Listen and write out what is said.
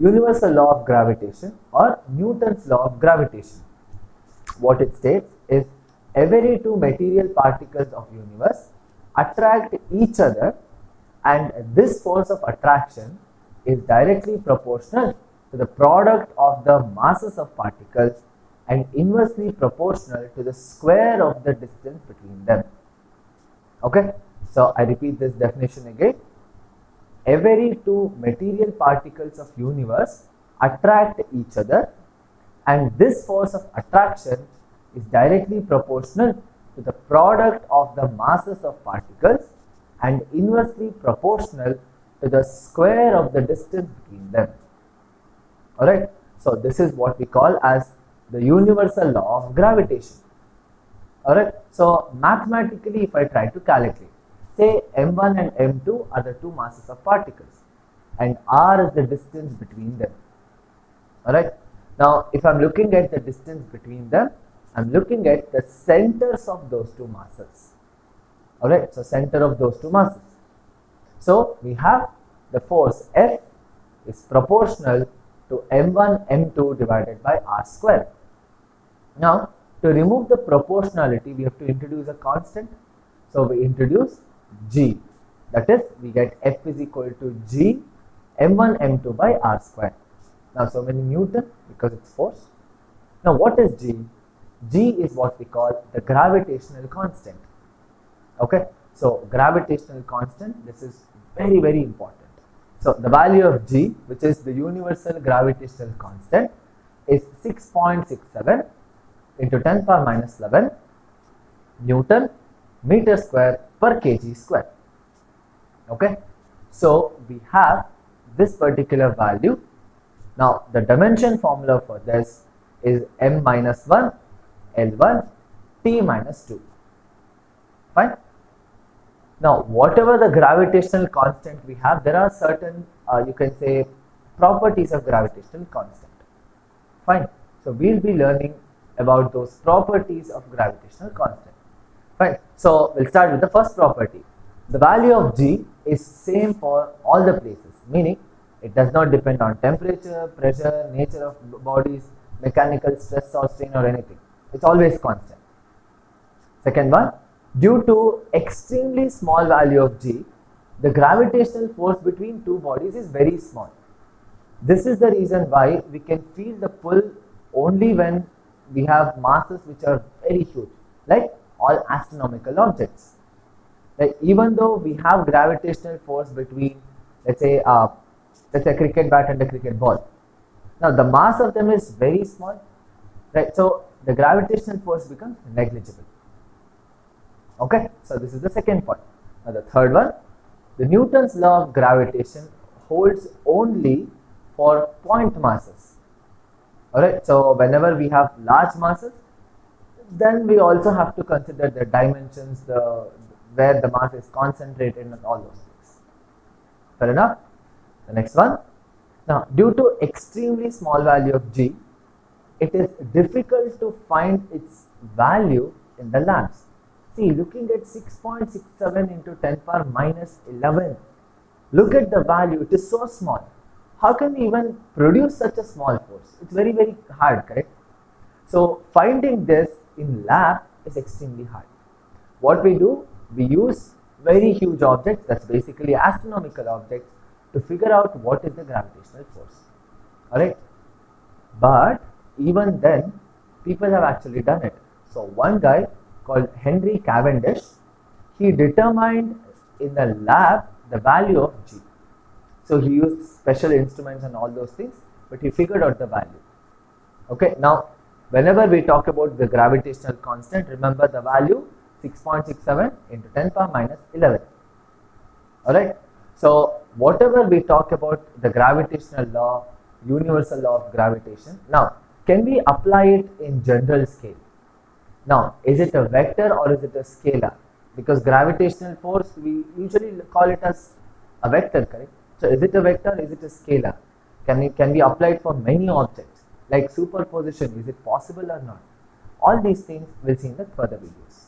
universal law of gravitation or Newton's law of gravitation. What it states is every two material particles of universe attract each other, and this force of attraction is directly proportional to the product of the masses of particles and inversely proportional to the square of the distance between them. Okay, so I repeat this definition again. Every two material particles of universe attract each other, and this force of attraction is directly proportional to the product of the masses of particles and inversely proportional to the square of the distance between them. Alright, so this is what we call as the universal law of gravitation. Alright, so mathematically, if I try to calculate, say m1 and m2 are the two masses of particles and r is the distance between them. Alright, now if I am looking at the distance between them, I am looking at the centers of those two masses. Alright, so center of those two masses. So we have the force F is proportional to m1 m2 divided by r square. Now to remove the proportionality, we have to introduce a constant. So we introduce g, that is we get F is equal to g m1 m2 by r square. Now so many Newton because it's force. Now what is g? G is what we call the gravitational constant. Okay, so gravitational constant, this is very important. So the value of g, which is the universal gravitational constant, is 6.67 into 10 power minus 11 Newton meter square per kg square. Okay, so we have this particular value. Now the dimension formula for this is m minus 1 L1 T minus 2. Fine. Now whatever the gravitational constant we have, there are certain you can say properties of gravitational constant. Fine. So we will be learning about those properties of gravitational constant. Fine. So we'll start with the first property. The value of G is same for all the places, meaning it does not depend on temperature, pressure, nature of bodies, mechanical stress or strain or anything. It's always constant. Second one, due to extremely small value of G, the gravitational force between two bodies is very small. This is the reason why we can feel the pull only when we have masses which are very huge, like all astronomical objects. Like even though we have gravitational force between, let's say a cricket bat and a cricket ball. Now the mass of them is very small, right? So the gravitational force becomes negligible. Okay, so this is the second point. Now the third one, the Newton's law of gravitation holds only for point masses. Alright, so whenever we have large masses, then we also have to consider the dimensions, where the mass is concentrated and all those things. Fair enough? The next one. Now due to extremely small value of G, it is difficult to find its value in the labs. See, looking at 6.67 into 10 power minus 11, look at the value, it is so small. How can we even produce such a small force? It's very hard, correct? So finding this in lab is extremely hard. What we do, we use very huge objects, that's basically astronomical objects, to figure out what is the gravitational force. Alright, but even then people have actually done it. So one guy called Henry Cavendish, he determined in the lab the value of G. So he used special instruments and all those things, but he figured out the value. Okay, now whenever we talk about the gravitational constant, remember the value 6.67 into 10 power minus 11. Alright, so whatever we talk about the gravitational law, universal law of gravitation, now can we apply it in general scale? Now is it a vector or is it a scalar? Because gravitational force, we usually call it as a vector, correct? So is it a vector, is it a scalar? Can we apply it for many objects? Like superposition, is it possible or not? All these things we'll see in the further videos.